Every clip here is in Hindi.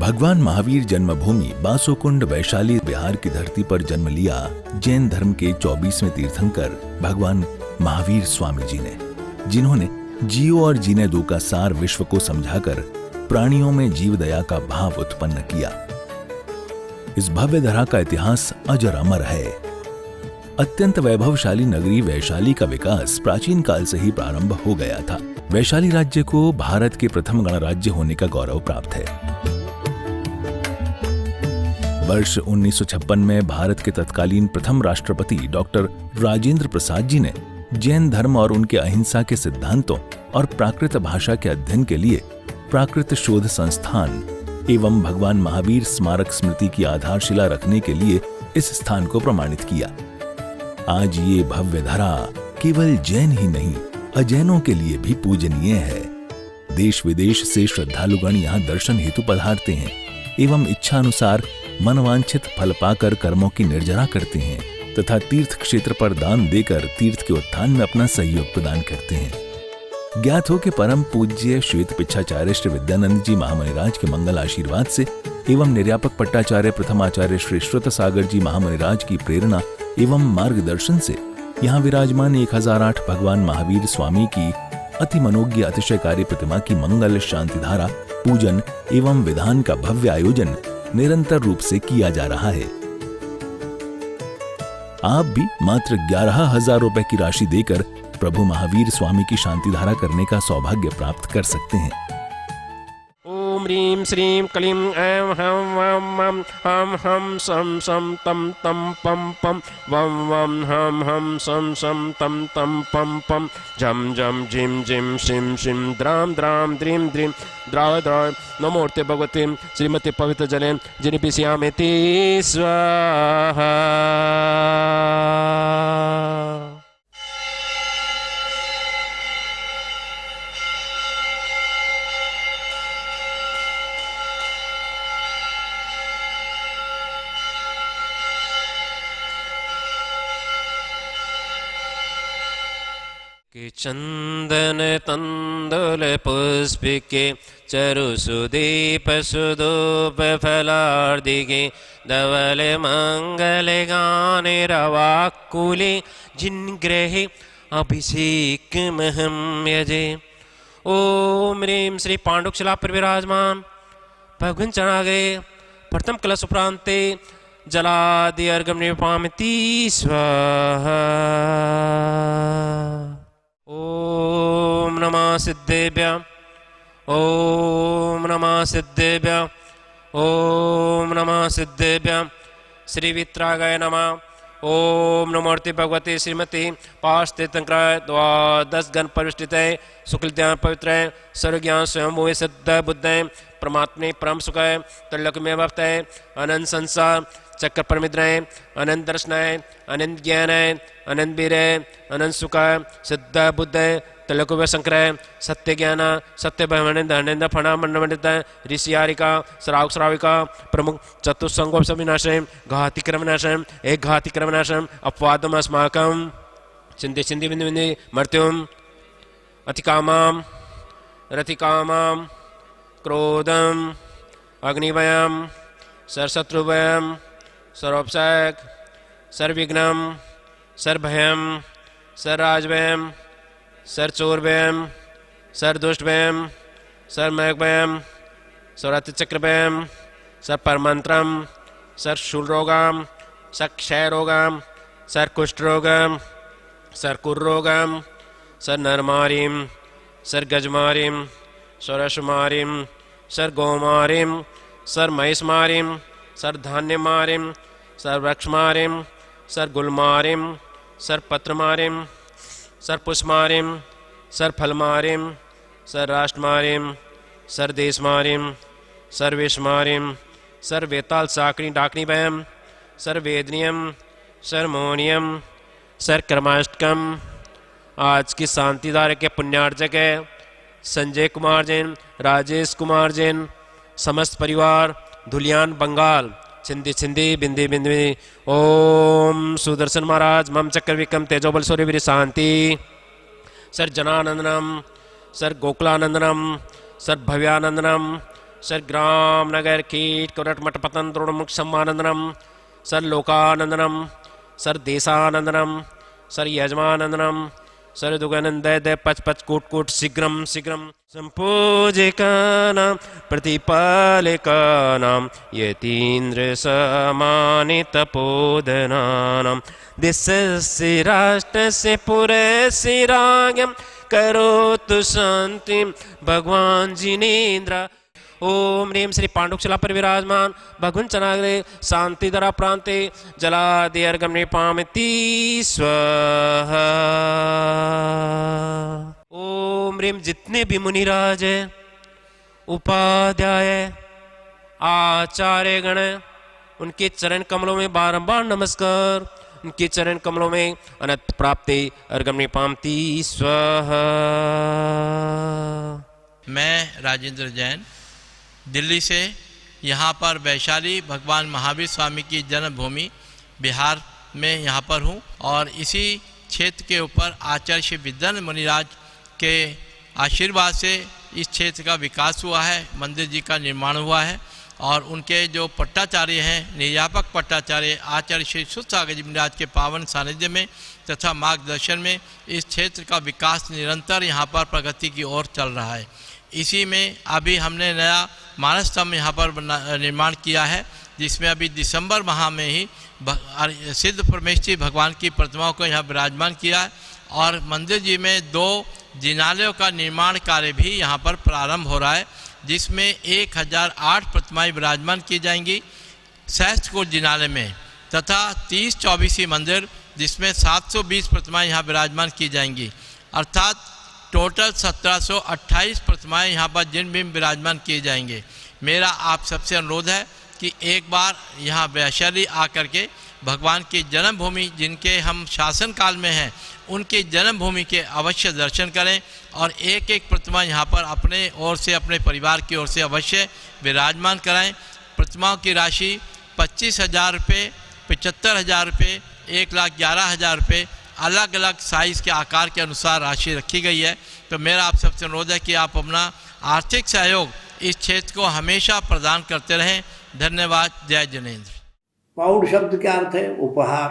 भगवान महावीर जन्मभूमि बासोकुंड वैशाली बिहार की धरती पर जन्म लिया जैन धर्म के 24वें तीर्थंकर भगवान महावीर स्वामी जी ने, जिन्होंने जियो और जीने दो का सार विश्व को समझाकर प्राणियों में जीव दया का भाव उत्पन्न किया। इस भव्य धरा का इतिहास अजर अमर है। अत्यंत वैभवशाली नगरी वैशाली का विकास प्राचीन काल से ही प्रारंभ हो गया था। वैशाली राज्य को भारत के प्रथम गणराज्य होने का गौरव प्राप्त है। वर्ष 1956 में भारत के तत्कालीन प्रथम राष्ट्रपति डॉक्टर राजेंद्र प्रसाद जी ने जैन धर्म और उनके अहिंसा के सिद्धांतों और प्राकृत भाषा के अध्ययन के लिए प्राकृत शोध संस्थान एवं भगवान महावीर स्मारक स्मृति की आधारशिला रखने के लिए इस स्थान को प्रमाणित किया। आज ये भव्य धरा केवल जैन ही नहीं, अजैनों के लिए भी पूजनीय है। देश विदेश से श्रद्धालुगण यहाँ दर्शन हेतु पधारते हैं एवं इच्छा अनुसार मनवांछित फल पाकर कर्मों की निर्जरा करते हैं तथा तीर्थ क्षेत्र पर दान देकर तीर्थ के उत्थान में अपना सहयोग प्रदान करते हैं। ज्ञात हो कि परम पूज्य श्वेत पिच्छाचार्य श्री विद्यानंद जी महामुनिराज के मंगल आशीर्वाद से एवं निर्यापक पट्टाचार्य प्रथमाचार्य श्री श्रुत सागर जी महामुनिराज की प्रेरणा एवं मार्गदर्शन से यहाँ विराजमान 1008 भगवान महावीर स्वामी की अति मनोज्ञ अतिशयकारी प्रतिमा की मंगल शांति धारा पूजन एवं विधान का भव्य आयोजन निरंतर रूप से किया जा रहा है। आप भी मात्र 11,000 रुपए की राशि देकर प्रभु महावीर स्वामी की शांति धारा करने का सौभाग्य प्राप्त कर सकते हैं। ओम ह्रीं श्रीं क्लीं ऐं हं वं मं हं हं सं सं तं तं पं पं वं वं हं हं सं सं तं तं पं पं झं झं झिं झिं शिं शिं द्रां द्रां द्रीं द्रीं द्राव द्राव नमोऽर्ते भगवते श्रीमते पवित्र जले जिनिपिष्यामिति स्वाहा। चंदन तंदुल पुष्पिके चरु सुदीप सुधूप फलार्दिके धवल मंगल गाने रवाकुले जिनग्रहे अभिषेक महम यजे। ओम ह्रीं श्री पांडुकशिला पर विराजमान भगवान चढ़ागे प्रथम कलश उपरांते जलादि अर्घ्यं निवेदयामि स्वाहा। ओम नमः सिद्धेभ्यः ओम नमः सिद्धेभ्यः ओम नमः सिद्धेभ्यः। श्री वित्रागाय नमः। ओम नमोर्ति भगवते श्रीमती पाशतीर्थंकराय द्वादश गण परिष्ठितये शुक्लध्यान पवित्रये सर्वज्ञान स्वयंभुवे सिद्ध बुद्धये परमात्मने परम सुखाय त्रिलोकमेव भक्तये अनंत संसार चक्र परमिद्रय अनंत दर्शनाय अनंत ज्ञानाय अनंत वीरय अनंत सुखाय सिद्ध बुद्धय त्रिलोक शंकराय सत्य ज्ञान सत्य भयमन धनेन्द्र फणा मंडमंडित ऋषियारिका श्रावक श्राविका प्रमुख चतुस्संगोप विनाशय घाति क्रमनाशय एक घाति क्रमनाशय अपवादम अस्माकं चिंते चिंती बिंदु बिंदु मृत्युम अतिकामाम रतिकामाम क्रोधम अग्निवयम सरशत्रुवयम सर्वोपसायक सर्वविघ्नम सर्वभयम सर्वराजभयम सर्वचोरभयम सर्वदुष्टभयम सर्वमयभयम सर्वातिचक्रभयम सर्वपरमंत्रम सर्वशूलरोगम सर्वक्षयरोगम सर्वकुष्ठरोगम सर्वकुर्रोगम सर्वनरमारीम सर्वगजमारीम सर्वशुमारीम सर्वगोमारीम सर्वमहिषमारीम सर्वधान्यमारीम सर्ववृक्षमारीम सर्वगुलमारीम सर्वपत्रमारीम सर्वपुष्पमारीम सर्वफलमारीम सर्वराष्ट्रमारीम सर्वदेशमारीम सर्वेशमारीम सर्ववेताल साकनी डाकनी भयम सर्ववेदनियम सर्वमोनियम सर्वकर्माष्टकम। आज की शांतिधारा के पुण्यार्जक है संजय कुमार जैन, राजेश कुमार जैन, समस्त परिवार धुलियान बंगाल छिंदी छिंदी बिंदी बिंदी। ओम सुदर्शन महाराज मम चक्र विक्रम तेजोबल सूर्य वीर शांति sir जनानंदनम sir गोकुलानंदनम sir Bhavyanandanam sir ग्राम नगर कीट कुरट मठ पतन द्रोणमुख सम्मानंदनम सर लोकानंदनम सर देशानंदनम सर यजमानंदनम सर दुगानंद दय पच पच कूट कूट शीघ्रम शीघ्रम संपूजिकानां प्रतिपालिकानां यतीन्द्र समानितपोदनानां दिशस्य राष्ट्रस्य पुरस्य राज्ञं करोतु शांतिं भगवान जिनेन्द्र। ओम ह्रीं श्री पांडुकशिला पर विराजमान भगवन् चनाग्रे शांतिधरा प्रांते जलादिर्गम निपामिति स्वाहा। ओम ह्रीं जितने भी मुनिराज है, उपाध्याय, आचार्य गण, उनके चरण कमलों में बारंबार नमस्कार। उनके चरण कमलों में अनंत प्राप्ति अर्गम निपामिति स्वाहा। मैं राजेंद्र जैन दिल्ली से यहाँ पर वैशाली भगवान महावीर स्वामी की जन्मभूमि बिहार में यहाँ पर हूँ और इसी क्षेत्र के ऊपर आचार्य श्री विद्यानंद मुनिराज के आशीर्वाद से इस क्षेत्र का विकास हुआ है, मंदिर जी का निर्माण हुआ है और उनके जो पट्टाचार्य हैं, निर्यापक पट्टाचार्य आचार्य श्री सुसागर जी महाराज के पावन सानिध्य में तथा मार्गदर्शन में इस क्षेत्र का विकास निरंतर यहाँ पर प्रगति की ओर चल रहा है। इसी में अभी हमने नया मानस स्तंभ यहाँ पर निर्माण किया है, जिसमें अभी दिसंबर माह में ही सिद्ध परमेश्वरी भगवान की प्रतिमाओं को यहाँ विराजमान किया है और मंदिर जी में 2 जिनालयों का निर्माण कार्य भी यहाँ पर प्रारंभ हो रहा है, जिसमें 1008 प्रतिमाएं विराजमान की जाएंगी सहस्त्रकूट जिनालय में तथा 30-24 मंदिर जिसमें 720 प्रतिमाएं यहाँ विराजमान की जाएंगी, अर्थात टोटल 1728 प्रतिमाएं यहाँ पर जिन भी विराजमान किए जाएंगे। मेरा आप सबसे अनुरोध है कि एक बार यहाँ वैशाली आकर के भगवान की जन्मभूमि जिनके हम शासन काल में हैं उनकी जन्मभूमि के अवश्य दर्शन करें और एक एक प्रतिमा यहाँ पर अपने ओर से अपने परिवार की ओर से अवश्य विराजमान कराएं। प्रतिमाओं की राशि 25,000 रुपये, 75,000 रुपये, 1,11,000 रुपये अलग अलग साइज़ के आकार के अनुसार राशि रखी गई है। तो मेरा आप सबसे अनुरोध है कि आप अपना आर्थिक सहयोग इस क्षेत्र को हमेशा प्रदान करते रहें। धन्यवाद। जय जिनेन्द्र। पाउड शब्द का अर्थ है उपहार।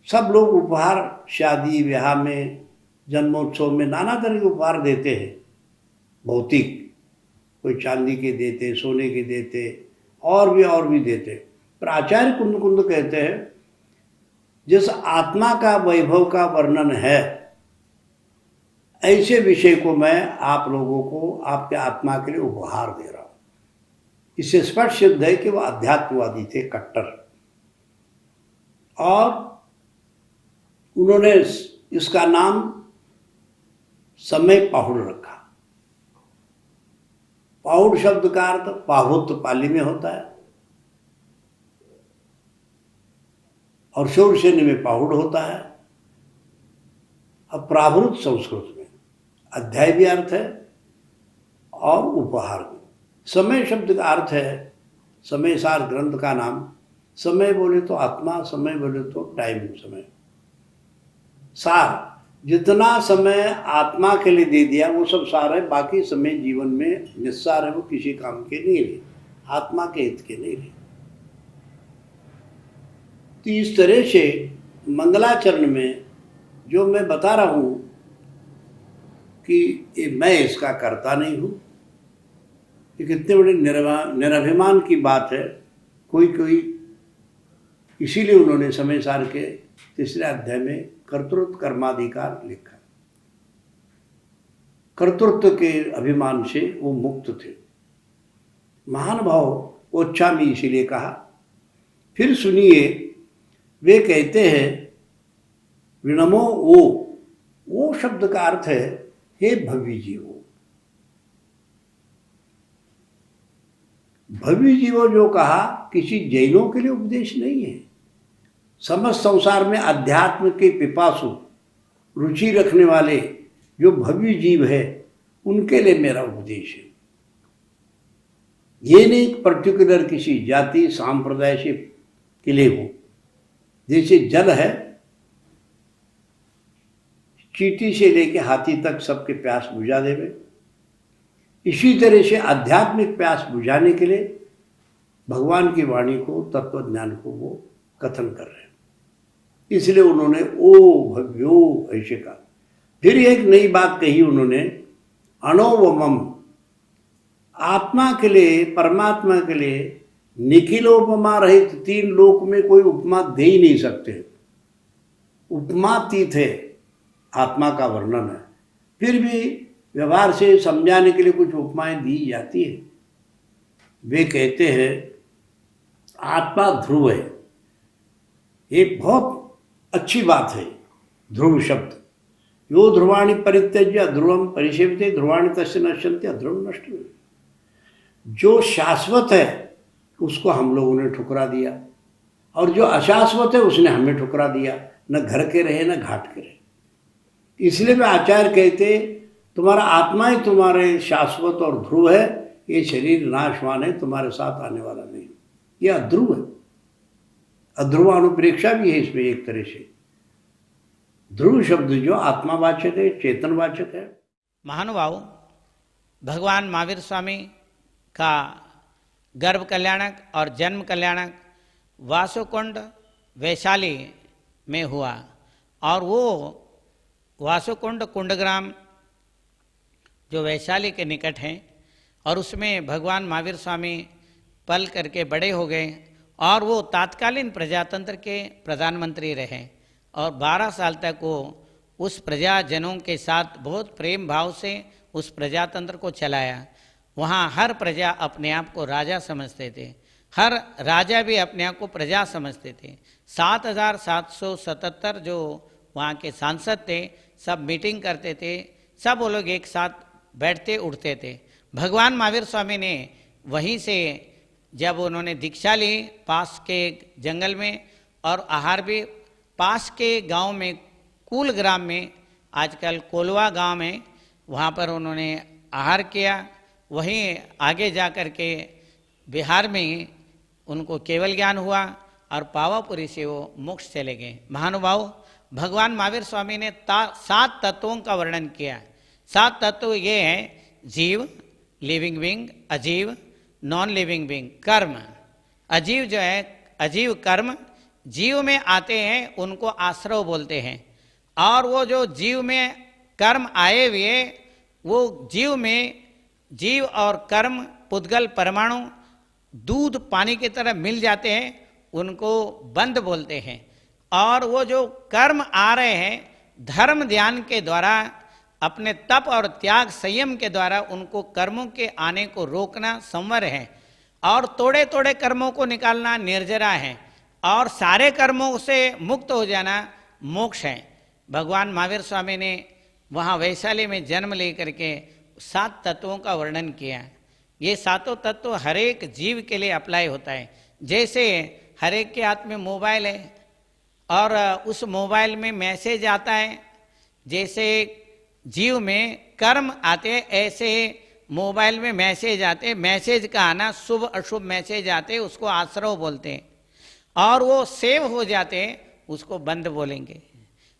सब लोग उपहार शादी ब्याह में जन्मोत्सव में नाना तरह के उपहार देते हैं। भौतिक, कोई चांदी के देते, सोने के देते, और भी देते। पर आचार्य कुंद कुंद कहते हैं जिस आत्मा का वैभव का वर्णन है ऐसे विषय को मैं आप लोगों को आपके आत्मा के लिए उपहार दे रहा हूं। इससे स्पष्ट सिद्ध है कि वह अध्यात्मवादी थे, कट्टर, और उन्होंने इसका नाम समय पाहुड़ रखा। पाहुड़ शब्द का अर्थ पाहुत पाली में होता है और शौरसेनी में पाहुड़ होता है और प्रावृत संस्कृत में अध्याय भी अर्थ है और उपहार भी। समय शब्द का अर्थ है, समय सार ग्रंथ का नाम। समय बोले तो आत्मा, समय बोले तो टाइम, समय सार जितना समय आत्मा के लिए दे दिया वो सब सार है। बाकी समय जीवन में निस्सार है, वो किसी काम के नहीं रहे, आत्मा के हित के नहीं रहे। तो इस तरह से मंगलाचरण में जो मैं बता रहा हूँ कि मैं इसका करता नहीं हूँ, ये कितने बड़े निरभिमान की बात है। कोई इसीलिए उन्होंने समय सार के 3 अध्याय में कर्तृत्व कर्माधिकार लिखा। कर्तृत्व के अभिमान से वो मुक्त थे। महानुभाव ओच्छामी इसीलिए कहा। फिर सुनिए, वे कहते हैं विनमो वो शब्द का अर्थ है हे भव्य जीवो। भव्य जीवो जो कहा किसी जैनों के लिए उपदेश नहीं है। समस्त संसार में अध्यात्म के पिपासु रुचि रखने वाले जो भव्य जीव है उनके लिए मेरा उपदेश है। ये नहीं पर्टिकुलर किसी जाति सांप्रदाय से के लिए हो। जैसे जल है, चींटी से लेके हाथी तक सबके प्यास बुझा देवे। इसी तरह से आध्यात्मिक प्यास बुझाने के लिए भगवान की वाणी को, तत्व ज्ञान को वो कथन कर रहे हैं। इसलिए उन्होंने ओ भव्यो ऐसे कहा। फिर एक नई बात कही उन्होंने, अणोवमम, आत्मा के लिए, परमात्मा के लिए निखिलोपमा रहित तीन लोक में कोई उपमा दे ही नहीं सकते। उपमातीत है, आत्मा का वर्णन है। फिर भी व्यवहार से समझाने के लिए कुछ उपमाएं दी जाती है। वे कहते हैं आत्मा ध्रुव है। ये बहुत अच्छी बात है, ध्रुव शब्द। यो ध्रुवाणी परित्यज्य ध्रुवम परिसेवते ध्रुवाणी तस्य नश्यन्ते अध्रुवम नष्ट। जो शाश्वत है उसको हम लोगों ने ठुकरा दिया, और जो अशाश्वत है उसने हमें ठुकरा दिया, न घर के रहे न घाट के रहे। इसलिए वे आचार्य कहते तुम्हारा आत्मा ही तुम्हारे शाश्वत और ध्रुव है, ये शरीर नाशवान है, तुम्हारे साथ आने वाला नहीं। ये अध्रुव है। अध्रुवानुप्रेक्षा भी है इसमें एक तरह से। ध्रुव शब्द जो आत्मावाचक है, चेतनवाचक है। महानुभाव, भगवान महावीर स्वामी का गर्भ कल्याणक और जन्म कल्याणक वासुकुंड वैशाली में हुआ, और वो वासुकुंड कुंडग्राम जो वैशाली के निकट हैं, और उसमें भगवान महावीर स्वामी पल करके बड़े हो गए, और वो तात्कालीन प्रजातंत्र के प्रधानमंत्री रहे, और 12 साल तक वो उस प्रजाजनों के साथ बहुत प्रेम भाव से उस प्रजातंत्र को चलाया। वहाँ हर प्रजा अपने आप को राजा समझते थे, हर राजा भी अपने आप को प्रजा समझते थे। 7,777 जो वहाँ के सांसद थे, सब मीटिंग करते थे, सब वो लोग एक साथ बैठते उठते थे। भगवान महावीर स्वामी ने वहीं से जब उन्होंने दीक्षा ली पास के जंगल में, और आहार भी पास के गांव में, कूल ग्राम में, आजकल कोलवा गांव में, वहाँ पर उन्होंने आहार किया। वहीं आगे जा कर के बिहार में उनको केवल ज्ञान हुआ, और पावापुरी से वो मोक्ष चले गए। महानुभाव, भगवान महावीर स्वामी ने 7 तत्वों का वर्णन किया। 7 तत्व ये हैं: जीव, लिविंग बीइंग, अजीव, नॉन लिविंग बीइंग, कर्म। अजीव जो है, अजीव कर्म जीव में आते हैं, उनको आश्रव बोलते हैं। और वो जो जीव में कर्म आए हुए, वो जीव में जीव और कर्म, पुद्गल, परमाणु दूध पानी की तरह मिल जाते हैं, उनको बंध बोलते हैं। और वो जो कर्म आ रहे हैं, धर्म ध्यान के द्वारा, अपने तप और त्याग संयम के द्वारा उनको कर्मों के आने को रोकना संवर है, और तोड़े तोड़े कर्मों को निकालना निर्जरा है, और सारे कर्मों से मुक्त हो जाना मोक्ष है। भगवान महावीर स्वामी ने वहाँ वैशाली में जन्म लेकर के 7 तत्वों का वर्णन किया। ये 7 तत्व हर एक जीव के लिए अप्लाई होता है। जैसे हर एक के हाथ में मोबाइल है, और उस मोबाइल में मैसेज आता है, जैसे जीव में कर्म आते हैं, ऐसे मोबाइल में मैसेज आते हैं। मैसेज का आना, शुभ अशुभ मैसेज आते हैं, उसको आश्रव बोलते हैं। और वो सेव हो जाते हैं, उसको बंद बोलेंगे।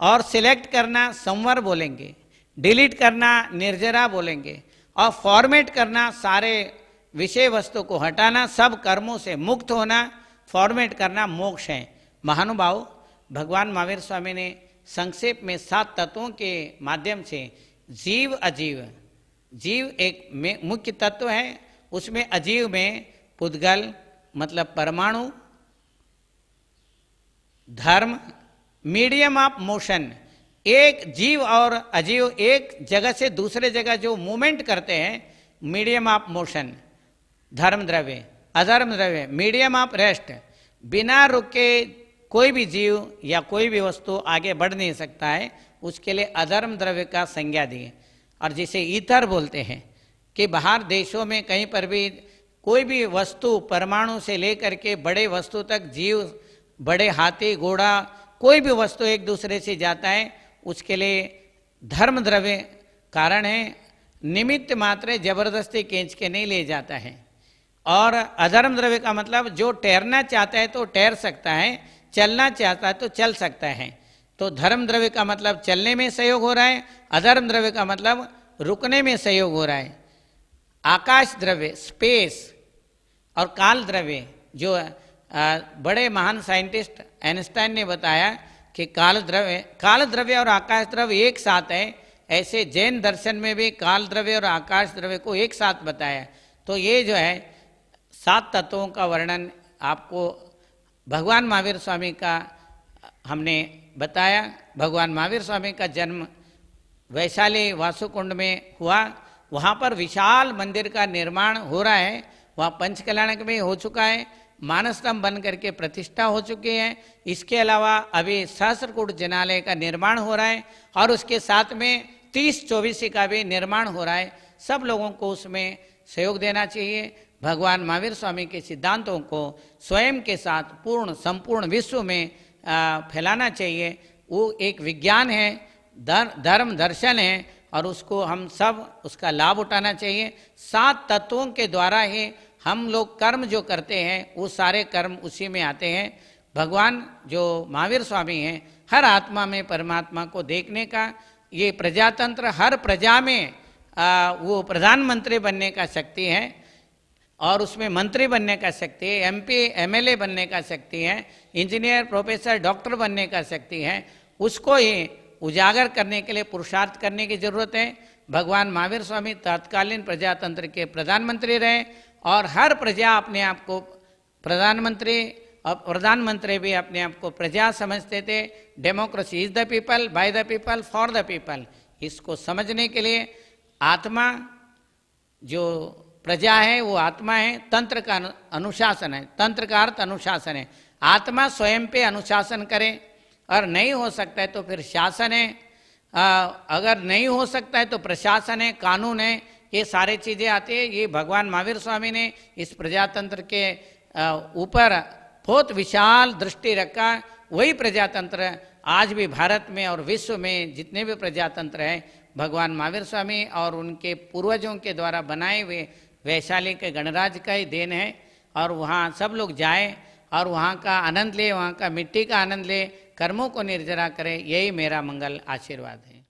और सिलेक्ट करना संवर बोलेंगे, डिलीट करना निर्जरा बोलेंगे, और फॉर्मेट करना सारे विषय वस्तु को हटाना, सब कर्मों से मुक्त होना, फॉर्मेट करना मोक्ष है। महानुभाव, भगवान महावीर स्वामी ने संक्षेप में 7 तत्वों के माध्यम से जीव, अजीव, जीव एक मुख्य तत्व है, उसमें अजीव में पुद्गल मतलब परमाणु, धर्म, मीडियम ऑफ मोशन, एक जीव और अजीव एक जगह से दूसरे जगह जो मूवमेंट करते हैं, मीडियम ऑफ मोशन, धर्म द्रव्य, अधर्म द्रव्य, मीडियम ऑफ रेस्ट। बिना रुके कोई भी जीव या कोई भी वस्तु आगे बढ़ नहीं सकता है, उसके लिए अधर्म द्रव्य का संज्ञा दी। और जिसे ईथर बोलते हैं कि बाहर देशों में कहीं पर भी कोई भी वस्तु, परमाणु से लेकर के बड़े वस्तु तक, जीव, बड़े हाथी, घोड़ा, कोई भी वस्तु एक दूसरे से जाता है, उसके लिए धर्म द्रव्य कारण है। निमित्त मात्र जबरदस्ती खींच के नहीं ले जाता है। और अधर्म द्रव्य का मतलब जो तैरना चाहता है तो तैर सकता है, चलना चाहता है तो चल सकता है। तो धर्म द्रव्य का मतलब चलने में सहयोग हो रहा है, अधर्म द्रव्य का मतलब रुकने में सहयोग हो रहा है। आकाश द्रव्य स्पेस और काल द्रव्य, जो बड़े महान साइंटिस्ट आइंस्टाइन ने बताया कि काल द्रव्य और आकाश द्रव्य एक साथ है, ऐसे जैन दर्शन में भी काल द्रव्य और आकाश द्रव्य को एक साथ बताया। तो ये जो है 7 तत्वों का वर्णन आपको भगवान महावीर स्वामी का हमने बताया। भगवान महावीर स्वामी का जन्म वैशाली वासुकुंड में हुआ, वहाँ पर विशाल मंदिर का निर्माण हो रहा है, वहाँ पंचकल्याणक में हो चुका है, मानसतम बन करके प्रतिष्ठा हो चुकी है। इसके अलावा अभी सहस्त्रकूट जिनालय का निर्माण हो रहा है और उसके साथ में 30-24 का भी निर्माण हो रहा है। सब लोगों को उसमें सहयोग देना चाहिए। भगवान महावीर स्वामी के सिद्धांतों को स्वयं के साथ पूर्ण संपूर्ण विश्व में फैलाना चाहिए। वो एक विज्ञान है, धर्म दर्शन है और उसको हम सब उसका लाभ उठाना चाहिए। 7 तत्वों के द्वारा ही हम लोग कर्म जो करते हैं वो सारे कर्म उसी में आते हैं। भगवान जो महावीर स्वामी हैं, हर आत्मा में परमात्मा को देखने का ये प्रजातंत्र, हर प्रजा में वो प्रधानमंत्री बनने का शक्ति है और उसमें मंत्री बनने का शक्ति है, MP MLA बनने का शक्ति है, इंजीनियर प्रोफेसर डॉक्टर बनने का शक्ति है। उसको ही उजागर करने के लिए पुरुषार्थ करने की जरूरत है। भगवान महावीर स्वामी तत्कालीन प्रजातंत्र के प्रधानमंत्री रहे और हर प्रजा अपने आप को प्रधानमंत्री और प्रधानमंत्री भी अपने आप को प्रजा समझते थे। Democracy is the people, by the people, for the people. इसको समझने के लिए आत्मा जो प्रजा है वो आत्मा है, तंत्र का अनुशासन है, तंत्र का अर्थ अनुशासन है। आत्मा स्वयं पे अनुशासन करे और नहीं हो सकता है तो फिर शासन है, अगर नहीं हो सकता है तो प्रशासन है, कानून है, ये सारी चीज़ें आती है। ये भगवान महावीर स्वामी ने इस प्रजातंत्र के ऊपर बहुत विशाल दृष्टि रखा। वही प्रजातंत्र आज भी भारत में और विश्व में जितने भी प्रजातंत्र हैं भगवान महावीर स्वामी और उनके पूर्वजों के द्वारा बनाए हुए वैशाली के गणराज्य का ही देन है। और वहाँ सब लोग जाएं और वहाँ का आनंद ले, वहाँ का मिट्टी का आनंद ले, कर्मों को निर्जरा करें। यही मेरा मंगल आशीर्वाद है।